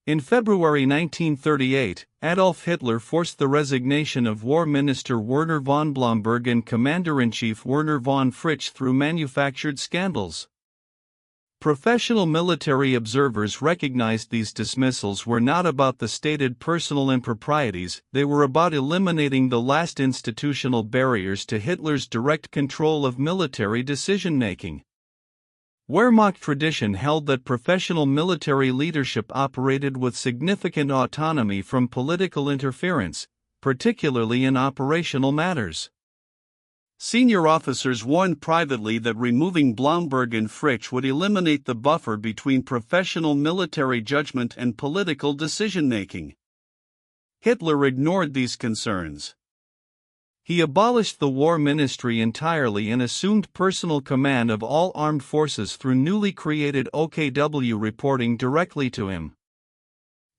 In February 1938, Adolf Hitler forced the resignation of War Minister Werner von Blomberg and Commander-in-Chief Werner von Fritsch through manufactured scandals. Professional military observers recognized these dismissals were not about the stated personal improprieties, they were about eliminating the last institutional barriers to Hitler's direct control of military decision-making. Wehrmacht tradition held that professional military leadership operated with significant autonomy from political interference, particularly in operational matters. Senior officers warned privately that removing Blomberg and Fritsch would eliminate the buffer between professional military judgment and political decision-making. Hitler ignored these concerns. He abolished the War Ministry entirely and assumed personal command of all armed forces through newly created OKW reporting directly to him.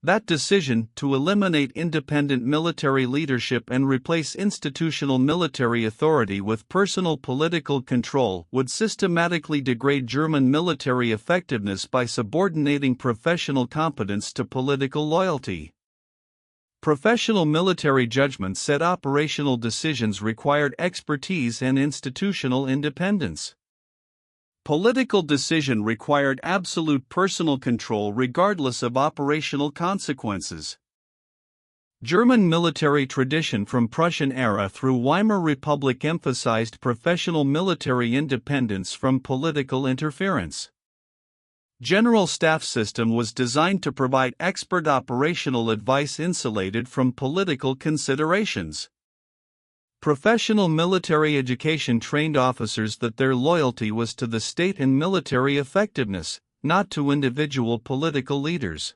That decision, to eliminate independent military leadership and replace institutional military authority with personal political control, would systematically degrade German military effectiveness by subordinating professional competence to political loyalty. Professional military judgment said operational decisions required expertise and institutional independence. Political decision required absolute personal control regardless of operational consequences. German military tradition from Prussian era through Weimar Republic emphasized professional military independence from political interference. General Staff system was designed to provide expert operational advice insulated from political considerations. Professional military education trained officers that their loyalty was to the state and military effectiveness, not to individual political leaders.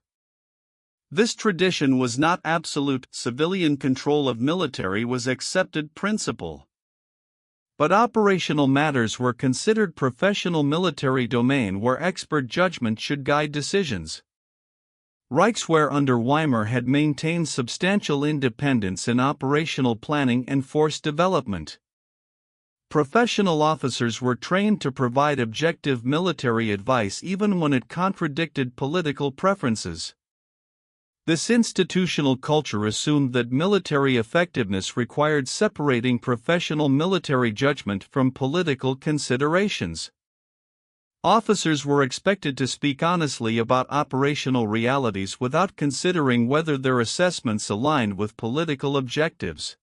This tradition was not absolute. Civilian control of military was accepted principle. But operational matters were considered professional military domain where expert judgment should guide decisions. Reichswehr under Weimar had maintained substantial independence in operational planning and force development. Professional officers were trained to provide objective military advice even when it contradicted political preferences. This institutional culture assumed that military effectiveness required separating professional military judgment from political considerations. Officers were expected to speak honestly about operational realities without considering whether their assessments aligned with political objectives.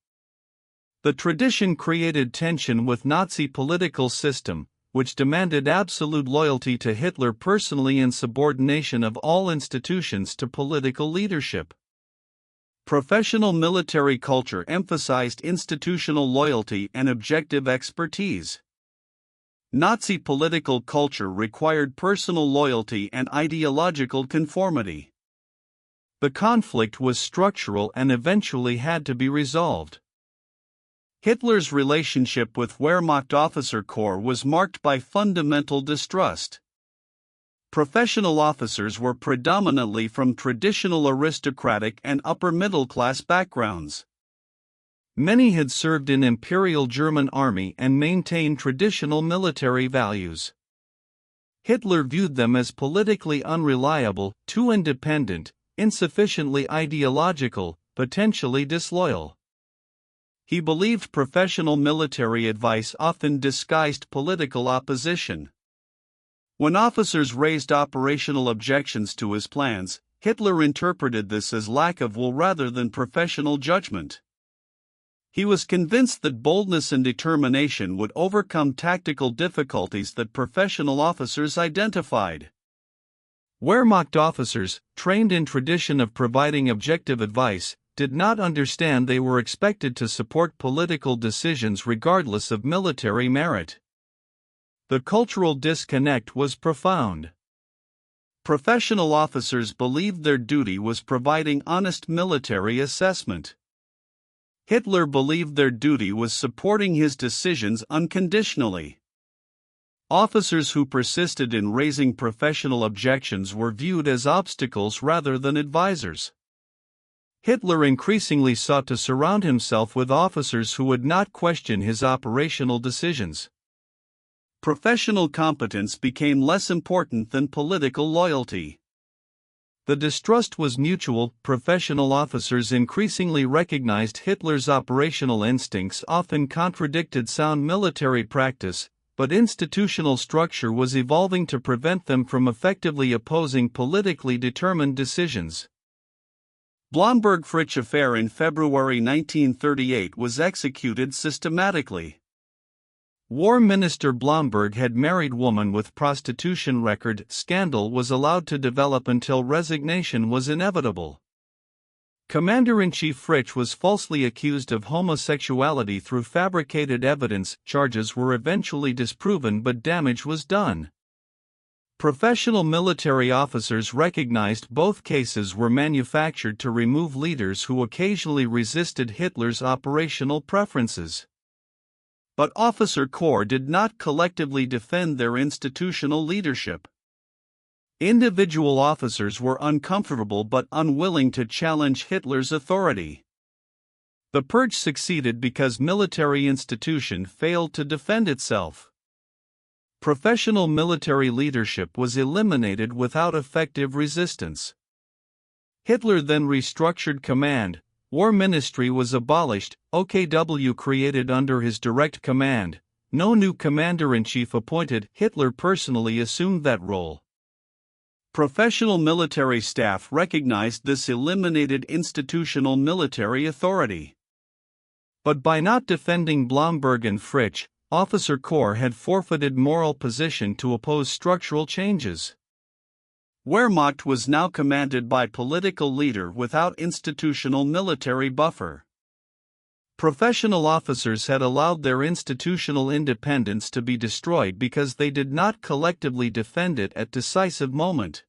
The tradition created tension with Nazi political system, which demanded absolute loyalty to Hitler personally and subordination of all institutions to political leadership. Professional military culture emphasized institutional loyalty and objective expertise. Nazi political culture required personal loyalty and ideological conformity. The conflict was structural and eventually had to be resolved. Hitler's relationship with Wehrmacht officer corps was marked by fundamental distrust. Professional officers were predominantly from traditional aristocratic and upper-middle-class backgrounds. Many had served in Imperial German Army and maintained traditional military values. Hitler viewed them as politically unreliable, too independent, insufficiently ideological, potentially disloyal. He believed professional military advice often disguised political opposition. When officers raised operational objections to his plans, Hitler interpreted this as lack of will rather than professional judgment. He was convinced that boldness and determination would overcome tactical difficulties that professional officers identified. Wehrmacht officers, trained in tradition of providing objective advice, did not understand they were expected to support political decisions regardless of military merit. The cultural disconnect was profound. Professional officers believed their duty was providing honest military assessment. Hitler believed their duty was supporting his decisions unconditionally. Officers who persisted in raising professional objections were viewed as obstacles rather than advisors. Hitler increasingly sought to surround himself with officers who would not question his operational decisions. Professional competence became less important than political loyalty. The distrust was mutual. Professional officers increasingly recognized Hitler's operational instincts often contradicted sound military practice, but institutional structure was evolving to prevent them from effectively opposing politically determined decisions. Blomberg-Fritsch Affair in February 1938 was executed systematically. War Minister Blomberg had married woman with prostitution record. Scandal was allowed to develop until resignation was inevitable. Commander-in-Chief Fritsch was falsely accused of homosexuality through fabricated evidence. Charges were eventually disproven, but damage was done. Professional military officers recognized both cases were manufactured to remove leaders who occasionally resisted Hitler's operational preferences. But officer corps did not collectively defend their institutional leadership. Individual officers were uncomfortable but unwilling to challenge Hitler's authority. The Purge succeeded because military institution failed to defend itself. Professional military leadership was eliminated without effective resistance. Hitler then restructured command. War Ministry was abolished, OKW created under his direct command. No new commander-in-chief appointed. Hitler personally assumed that role. Professional military staff recognized this eliminated institutional military authority. But by not defending Blomberg and Fritsch, officer corps had forfeited moral position to oppose structural changes. Wehrmacht was now commanded by political leader without institutional military buffer. Professional officers had allowed their institutional independence to be destroyed because they did not collectively defend it at decisive moment.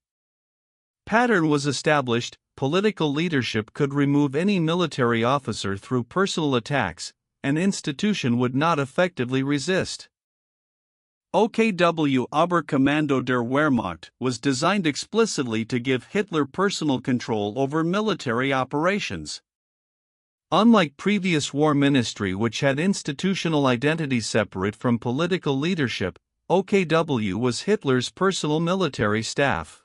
Pattern was established. Political leadership could remove any military officer through personal attacks. An institution would not effectively resist. OKW Oberkommando der Wehrmacht was designed explicitly to give Hitler personal control over military operations. Unlike previous war ministry, which had institutional identity separate from political leadership, OKW was Hitler's personal military staff.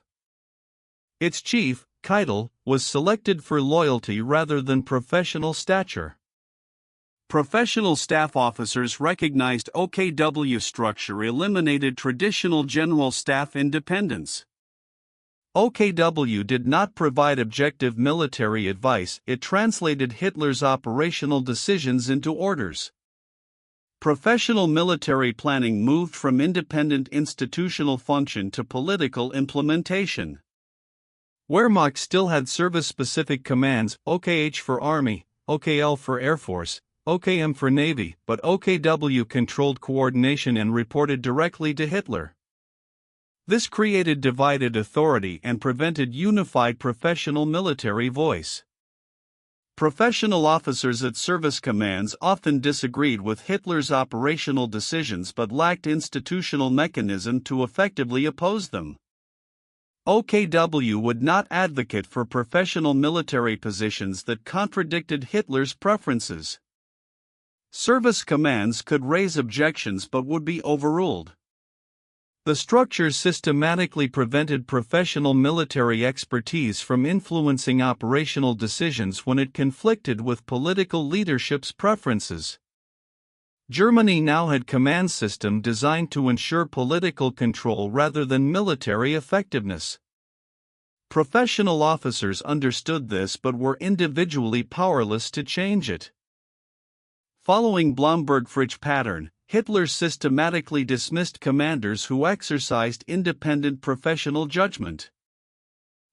Its chief, Keitel, was selected for loyalty rather than professional stature. Professional staff officers recognized OKW structure eliminated traditional general staff independence. OKW did not provide objective military advice, it translated Hitler's operational decisions into orders. Professional military planning moved from independent institutional function to political implementation. Wehrmacht still had service-specific commands, OKH for Army, OKL for Air Force, OKM for Navy, but OKW controlled coordination and reported directly to Hitler. This created divided authority and prevented unified professional military voice. Professional officers at service commands often disagreed with Hitler's operational decisions but lacked institutional mechanism to effectively oppose them. OKW would not advocate for professional military positions that contradicted Hitler's preferences. Service commands could raise objections but would be overruled. The structure systematically prevented professional military expertise from influencing operational decisions when it conflicted with political leadership's preferences. Germany now had a command system designed to ensure political control rather than military effectiveness. Professional officers understood this but were individually powerless to change it. Following Blomberg-Fritsch pattern, Hitler systematically dismissed commanders who exercised independent professional judgment.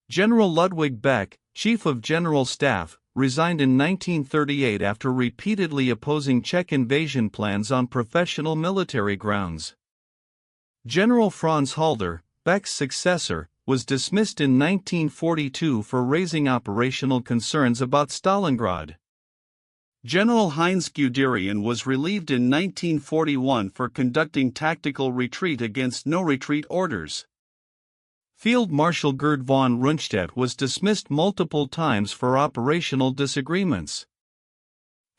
General Ludwig Beck, Chief of General Staff, resigned in 1938 after repeatedly opposing Czech invasion plans on professional military grounds. General Franz Halder, Beck's successor, was dismissed in 1942 for raising operational concerns about Stalingrad. General Heinz Guderian was relieved in 1941 for conducting tactical retreat against no-retreat orders. Field Marshal Gerd von Rundstedt was dismissed multiple times for operational disagreements.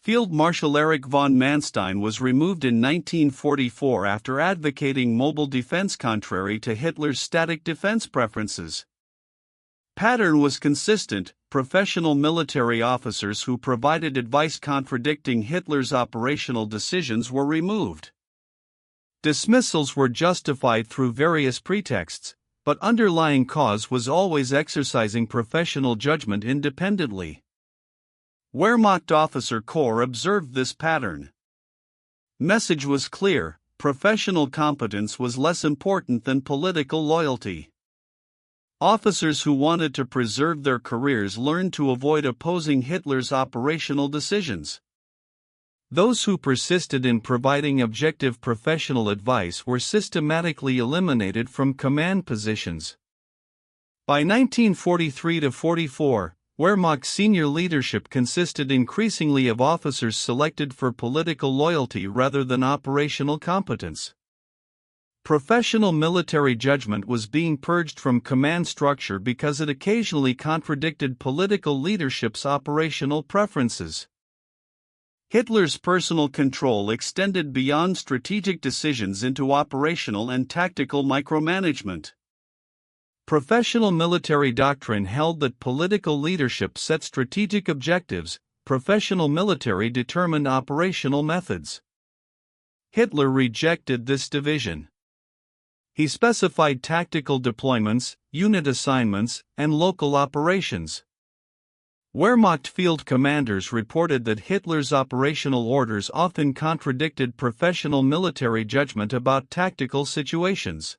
Field Marshal Erich von Manstein was removed in 1944 after advocating mobile defense contrary to Hitler's static defense preferences. pattern was consistent. Professional military officers who provided advice contradicting Hitler's operational decisions were removed. Dismissals were justified through various pretexts, but underlying cause was always exercising professional judgment independently. Wehrmacht officer corps observed this pattern. Message was clear: professional competence was less important than political loyalty. Officers who wanted to preserve their careers learned to avoid opposing Hitler's operational decisions. Those who persisted in providing objective professional advice were systematically eliminated from command positions. By 1943-44, Wehrmacht senior leadership consisted increasingly of officers selected for political loyalty rather than operational competence. Professional military judgment was being purged from command structure because it occasionally contradicted political leadership's operational preferences. Hitler's personal control extended beyond strategic decisions into operational and tactical micromanagement. Professional military doctrine held that political leadership set strategic objectives, professional military determined operational methods. Hitler rejected this division. He specified tactical deployments, unit assignments, and local operations. Wehrmacht field commanders reported that Hitler's operational orders often contradicted professional military judgment about tactical situations.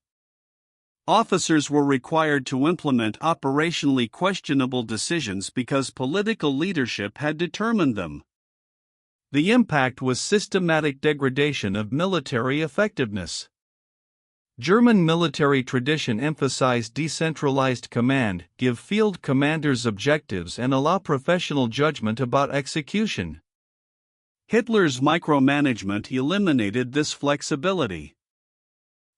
Officers were required to implement operationally questionable decisions because political leadership had determined them. The impact was systematic degradation of military effectiveness. German military tradition emphasized decentralized command, give field commanders objectives and allow professional judgment about execution. Hitler's micromanagement eliminated this flexibility.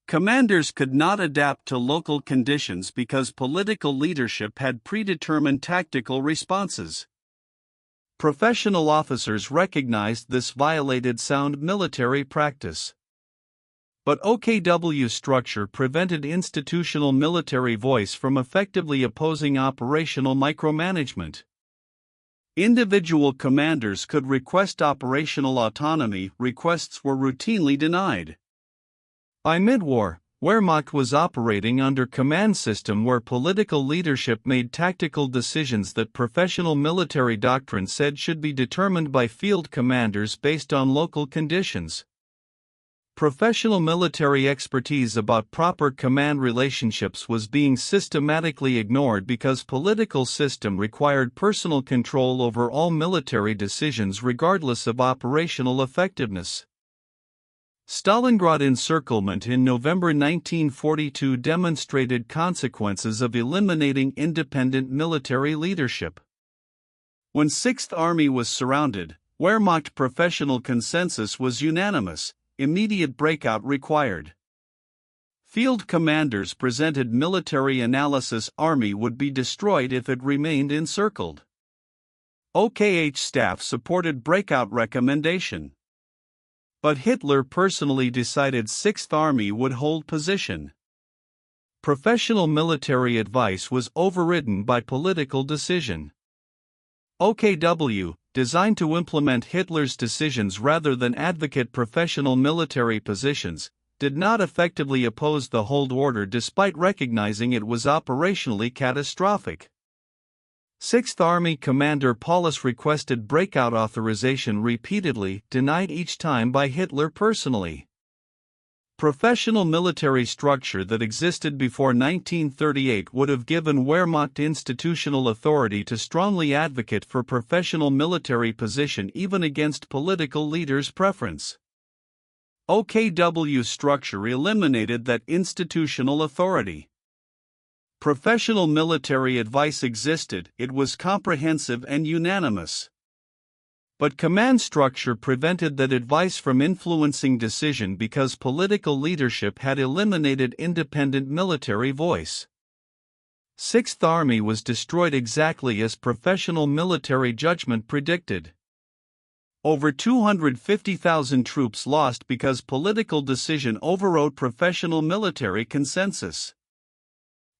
Commanders could not adapt to local conditions because political leadership had predetermined tactical responses. Professional officers recognized this violated sound military practice. But OKW structure prevented institutional military voice from effectively opposing operational micromanagement. Individual commanders could request operational autonomy. Requests were routinely denied. By mid-war, Wehrmacht was operating under command system where political leadership made tactical decisions that professional military doctrine said should be determined by field commanders based on local conditions. Professional military expertise about proper command relationships was being systematically ignored because political system required personal control over all military decisions regardless of operational effectiveness. Stalingrad encirclement in November 1942 demonstrated consequences of eliminating independent military leadership. When 6th Army was surrounded, Wehrmacht professional consensus was unanimous: immediate breakout required. Field commanders presented military analysis: Army would be destroyed if it remained encircled. OKH staff supported breakout recommendation. But Hitler personally decided 6th Army would hold position. Professional military advice was overridden by political decision. OKW, designed to implement Hitler's decisions rather than advocate professional military positions, did not effectively oppose the hold order despite recognizing it was operationally catastrophic. 6th Army Commander Paulus requested breakout authorization repeatedly, denied each time by Hitler personally. Professional military structure that existed before 1938 would have given Wehrmacht institutional authority to strongly advocate for professional military position even against political leaders' preference. OKW structure eliminated that institutional authority. Professional military advice existed, it was comprehensive and unanimous. But command structure prevented that advice from influencing decision because political leadership had eliminated independent military voice. 6th Army was destroyed exactly as professional military judgment predicted. Over 250,000 troops lost because political decision overrode professional military consensus.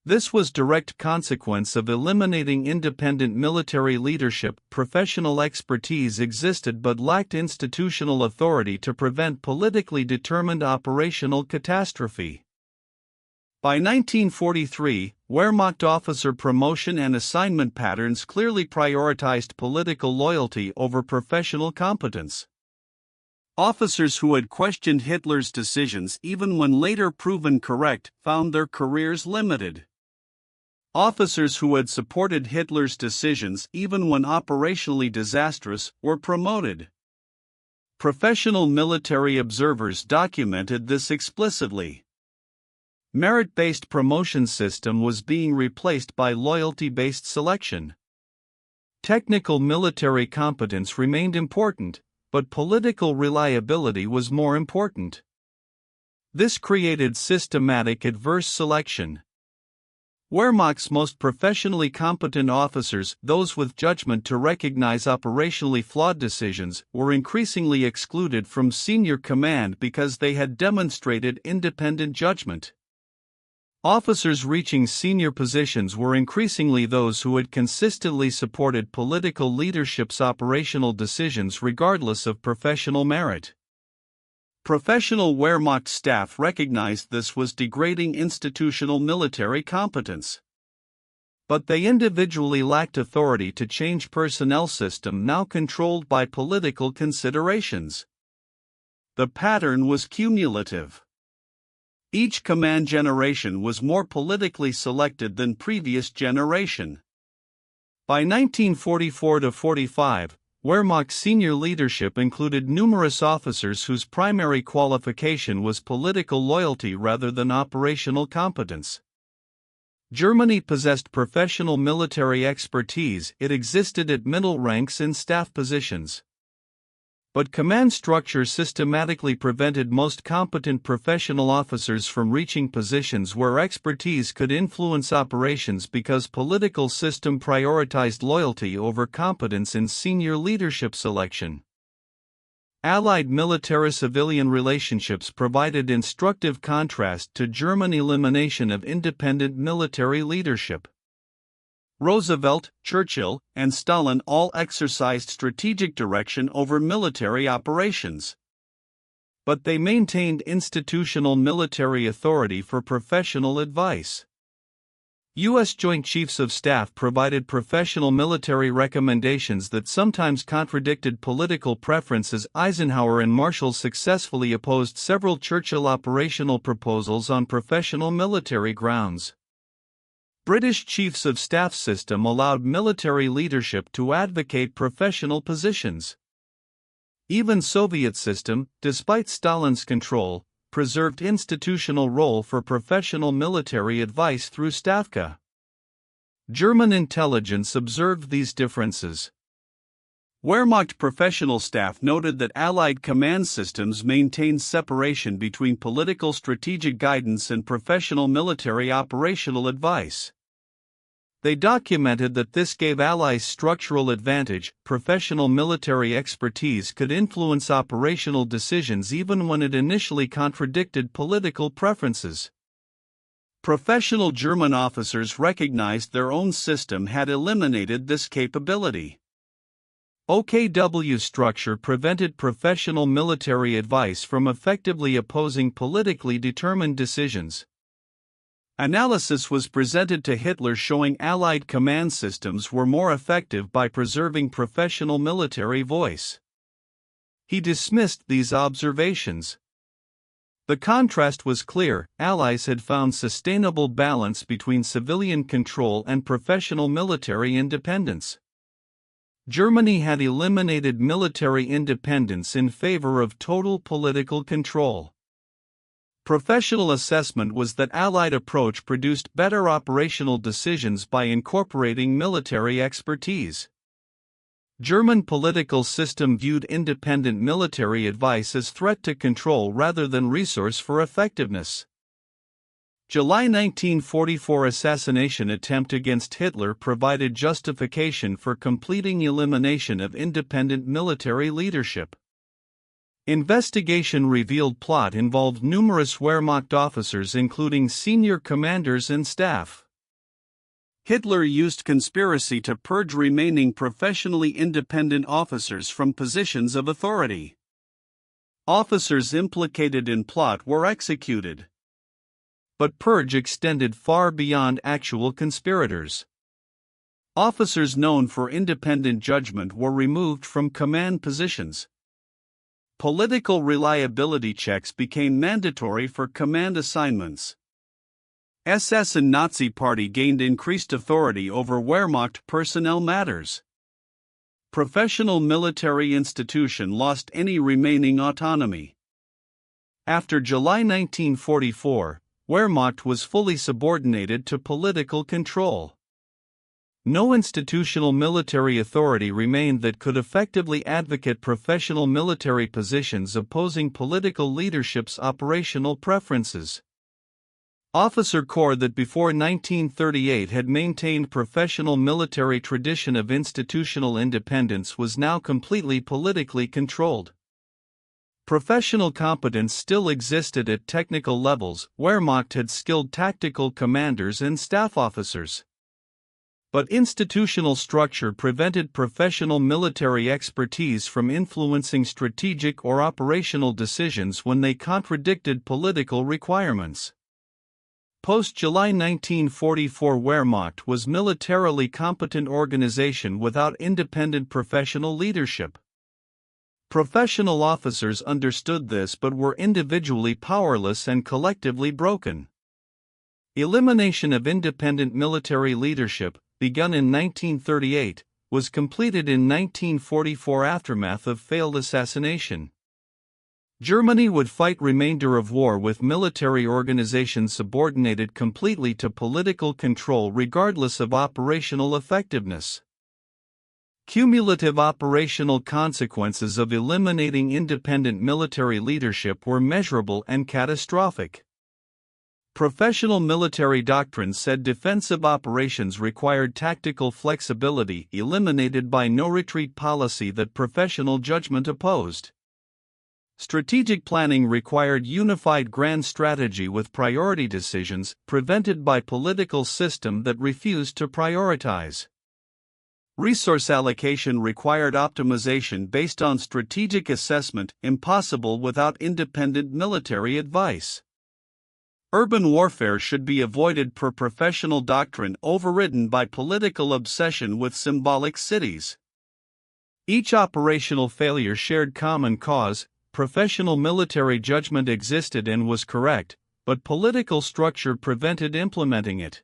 This was direct consequence of eliminating independent military leadership. Professional expertise existed but lacked institutional authority to prevent politically determined operational catastrophe. By 1943, Wehrmacht officer promotion and assignment patterns clearly prioritized political loyalty over professional competence. Officers who had questioned Hitler's decisions even when later proven correct found their careers limited. Officers who had supported Hitler's decisions even when operationally disastrous were promoted. Professional military observers documented this explicitly. Merit-based promotion system was being replaced by loyalty-based selection. Technical military competence remained important, but political reliability was more important. This created systematic adverse selection. Wehrmacht's most professionally competent officers, those with judgment to recognize operationally flawed decisions, were increasingly excluded from senior command because they had demonstrated independent judgment. Officers reaching senior positions were increasingly those who had consistently supported political leadership's operational decisions regardless of professional merit. Professional Wehrmacht staff recognized this was degrading institutional military competence. But they individually lacked authority to change personnel system now controlled by political considerations. The pattern was cumulative. Each command generation was more politically selected than previous generation. By 1944-45, Wehrmacht senior leadership included numerous officers whose primary qualification was political loyalty rather than operational competence. Germany possessed professional military expertise, it existed at middle ranks in staff positions. But command structure systematically prevented most competent professional officers from reaching positions where expertise could influence operations because political system prioritized loyalty over competence in senior leadership selection. Allied military-civilian relationships provided instructive contrast to German elimination of independent military leadership. Roosevelt, Churchill, and Stalin all exercised strategic direction over military operations. But they maintained institutional military authority for professional advice. U.S. Joint Chiefs of Staff provided professional military recommendations that sometimes contradicted political preferences. Eisenhower and Marshall successfully opposed several Churchill operational proposals on professional military grounds. British Chiefs of Staff system allowed military leadership to advocate professional positions. Even Soviet system, despite Stalin's control, preserved institutional role for professional military advice through Stavka. German intelligence observed these differences. Wehrmacht professional staff noted that Allied command systems maintained separation between political strategic guidance and professional military operational advice. They documented that this gave Allies structural advantage. Professional military expertise could influence operational decisions even when it initially contradicted political preferences. Professional German officers recognized their own system had eliminated this capability. OKW structure prevented professional military advice from effectively opposing politically determined decisions. Analysis was presented to Hitler showing Allied command systems were more effective by preserving professional military voice. He dismissed these observations. The contrast was clear. Allies had found sustainable balance between civilian control and professional military independence. Germany had eliminated military independence in favor of total political control. Professional assessment was that Allied approach produced better operational decisions by incorporating military expertise. German political system viewed independent military advice as threat to control rather than resource for effectiveness. July 1944 assassination attempt against Hitler provided justification for completing elimination of independent military leadership. Investigation revealed plot involved numerous Wehrmacht officers including senior commanders and staff. Hitler used conspiracy to purge remaining professionally independent officers from positions of authority. Officers implicated in plot were executed. But purge extended far beyond actual conspirators. Officers known for independent judgment were removed from command positions. Political reliability checks became mandatory for command assignments. SS and Nazi Party gained increased authority over Wehrmacht personnel matters. Professional military institution lost any remaining autonomy. After July 1944, Wehrmacht was fully subordinated to political control. No institutional military authority remained that could effectively advocate professional military positions opposing political leadership's operational preferences. Officer corps that before 1938 had maintained professional military tradition of institutional independence was now completely politically controlled. Professional competence still existed at technical levels. Wehrmacht had skilled tactical commanders and staff officers. But institutional structure prevented professional military expertise from influencing strategic or operational decisions when they contradicted political requirements. Post-July 1944 Wehrmacht was militarily competent organization without independent professional leadership. Professional officers understood this but were individually powerless and collectively broken. Elimination of independent military leadership, begun in 1938, was completed in 1944 aftermath of failed assassination. Germany would fight remainder of war with military organizations subordinated completely to political control regardless of operational effectiveness. Cumulative operational consequences of eliminating independent military leadership were measurable and catastrophic. Professional military doctrine said defensive operations required tactical flexibility, eliminated by no-retreat policy that professional judgment opposed. Strategic planning required unified grand strategy with priority decisions, prevented by political system that refused to prioritize. Resource allocation required optimization based on strategic assessment, impossible without independent military advice. Urban warfare should be avoided per professional doctrine overridden by political obsession with symbolic cities. Each operational failure shared common cause. Professional military judgment existed and was correct, but political structure prevented implementing it.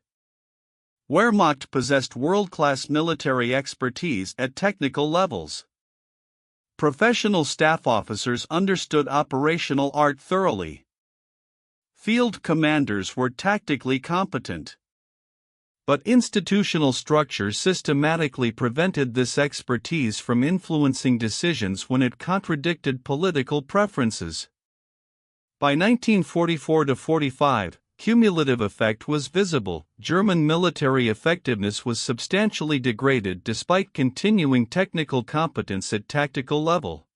Wehrmacht possessed world-class military expertise at technical levels. Professional staff officers understood operational art thoroughly. Field commanders were tactically competent. But institutional structure systematically prevented this expertise from influencing decisions when it contradicted political preferences. By 1944-45, cumulative effect was visible. German military effectiveness was substantially degraded despite continuing technical competence at tactical level.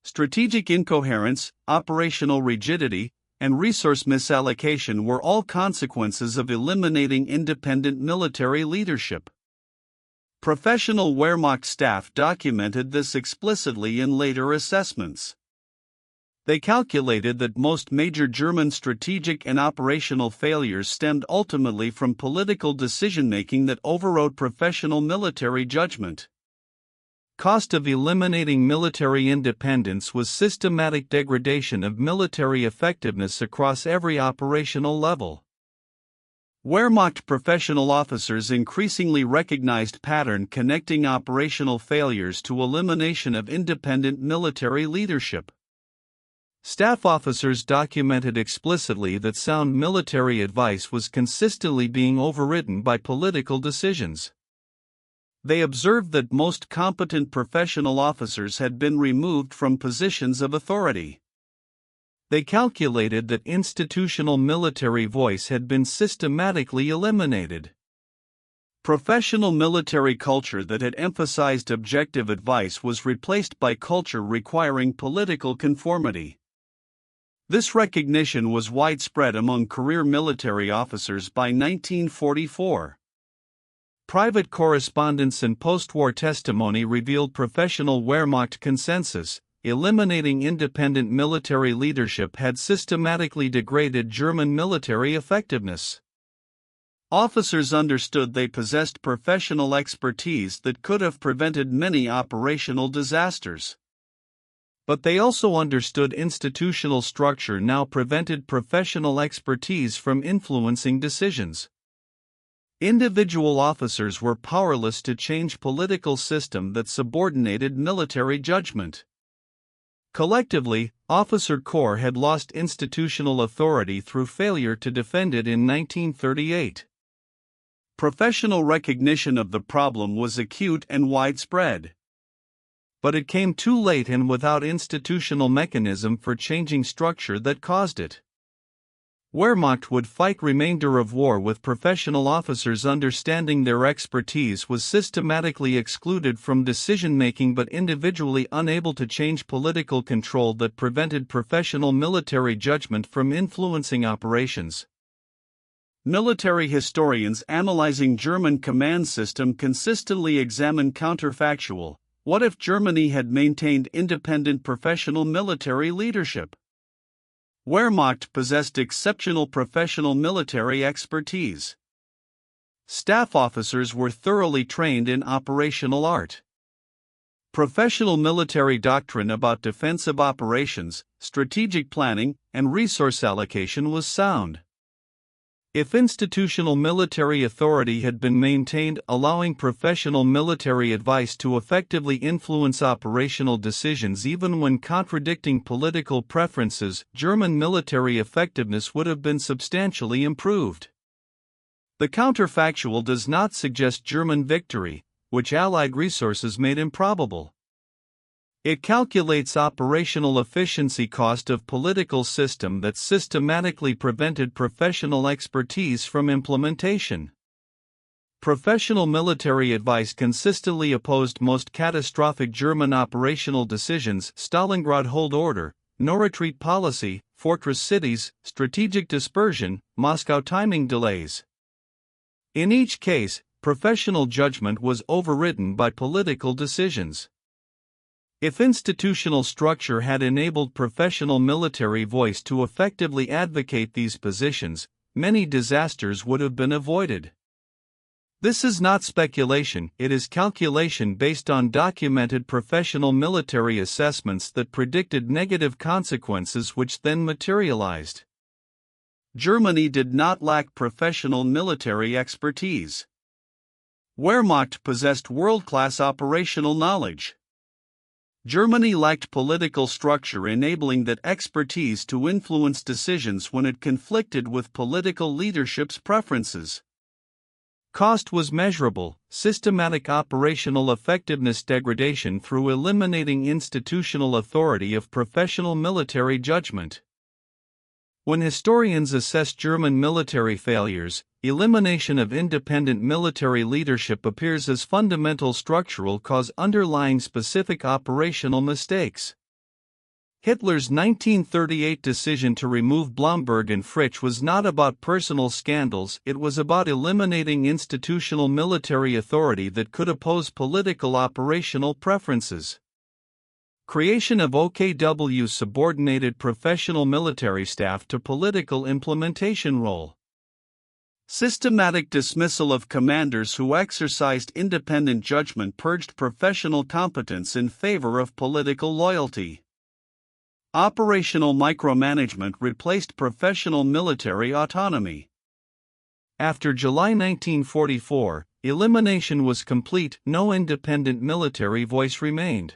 Strategic incoherence, operational rigidity, and resource misallocation were all consequences of eliminating independent military leadership. Professional Wehrmacht staff documented this explicitly in later assessments. They calculated that most major German strategic and operational failures stemmed ultimately from political decision-making that overrode professional military judgment. Cost of eliminating military independence was systematic degradation of military effectiveness across every operational level. Wehrmacht professional officers increasingly recognized pattern connecting operational failures to elimination of independent military leadership. Staff officers documented explicitly that sound military advice was consistently being overridden by political decisions. They observed that most competent professional officers had been removed from positions of authority. They calculated that institutional military voice had been systematically eliminated. Professional military culture that had emphasized objective advice was replaced by culture requiring political conformity. This recognition was widespread among career military officers by 1944. Private correspondence and post-war testimony revealed professional Wehrmacht consensus: eliminating independent military leadership had systematically degraded German military effectiveness. Officers understood they possessed professional expertise that could have prevented many operational disasters. But they also understood institutional structure now prevented professional expertise from influencing decisions. Individual officers were powerless to change political system that subordinated military judgment. Collectively, officer corps had lost institutional authority through failure to defend it in 1938. Professional recognition of the problem was acute and widespread. But it came too late and without institutional mechanism for changing structure that caused it. Wehrmacht would fight remainder of war with professional officers understanding their expertise was systematically excluded from decision-making but individually unable to change political control that prevented professional military judgment from influencing operations. Military historians analyzing German command system consistently examine counterfactual: what if Germany had maintained independent professional military leadership? Wehrmacht possessed exceptional professional military expertise. Staff officers were thoroughly trained in operational art. Professional military doctrine about defensive operations, strategic planning, and resource allocation was sound. If institutional military authority had been maintained, allowing professional military advice to effectively influence operational decisions even when contradicting political preferences, German military effectiveness would have been substantially improved. The counterfactual does not suggest German victory, which Allied resources made improbable. It calculates operational efficiency cost of political system that systematically prevented professional expertise from implementation. Professional military advice consistently opposed most catastrophic German operational decisions: Stalingrad hold order, no retreat policy, fortress cities, strategic dispersion, Moscow timing delays. In each case, professional judgment was overridden by political decisions. If institutional structure had enabled professional military voice to effectively advocate these positions, many disasters would have been avoided. This is not speculation, it is calculation based on documented professional military assessments that predicted negative consequences which then materialized. Germany did not lack professional military expertise. Wehrmacht possessed world-class operational knowledge. Germany lacked political structure enabling that expertise to influence decisions when it conflicted with political leadership's preferences. Cost was measurable: systematic operational effectiveness degradation through eliminating institutional authority of professional military judgment. When historians assess German military failures, elimination of independent military leadership appears as fundamental structural cause underlying specific operational mistakes. Hitler's 1938 decision to remove Blomberg-Fritsch was not about personal scandals, it was about eliminating institutional military authority that could oppose political operational preferences. Creation of OKW subordinated professional military staff to political implementation role. Systematic dismissal of commanders who exercised independent judgment purged professional competence in favor of political loyalty. Operational micromanagement replaced professional military autonomy. After July 1944, elimination was complete, no independent military voice remained.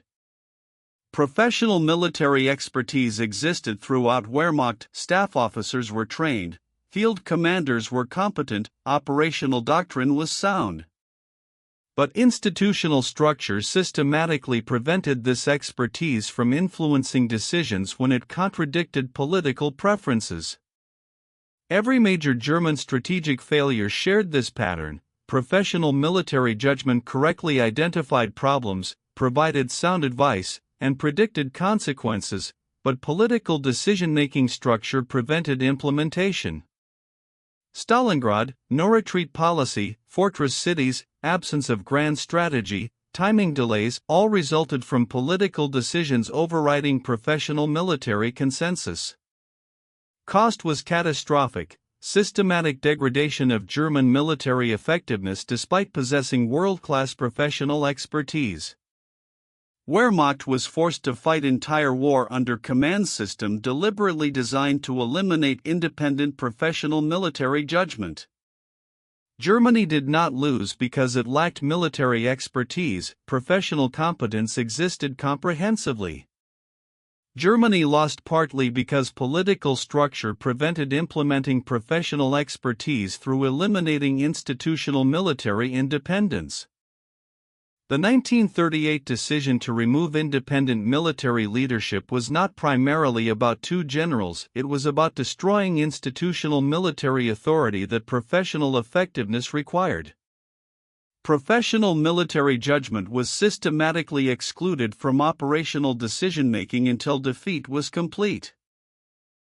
Professional military expertise existed throughout Wehrmacht, staff officers were trained, field commanders were competent, operational doctrine was sound. But institutional structure systematically prevented this expertise from influencing decisions when it contradicted political preferences. Every major German strategic failure shared this pattern: professional military judgment correctly identified problems, provided sound advice, and predicted consequences, but political decision-making structure prevented implementation. Stalingrad, no retreat policy, fortress cities, absence of grand strategy, timing delays all resulted from political decisions overriding professional military consensus. Cost was catastrophic, systematic degradation of German military effectiveness despite possessing world-class professional expertise. Wehrmacht was forced to fight entire war under command system deliberately designed to eliminate independent professional military judgment. Germany did not lose because it lacked military expertise, professional competence existed comprehensively. Germany lost partly because political structure prevented implementing professional expertise through eliminating institutional military independence. The 1938 decision to remove independent military leadership was not primarily about two generals, it was about destroying institutional military authority that professional effectiveness required. Professional military judgment was systematically excluded from operational decision-making until defeat was complete.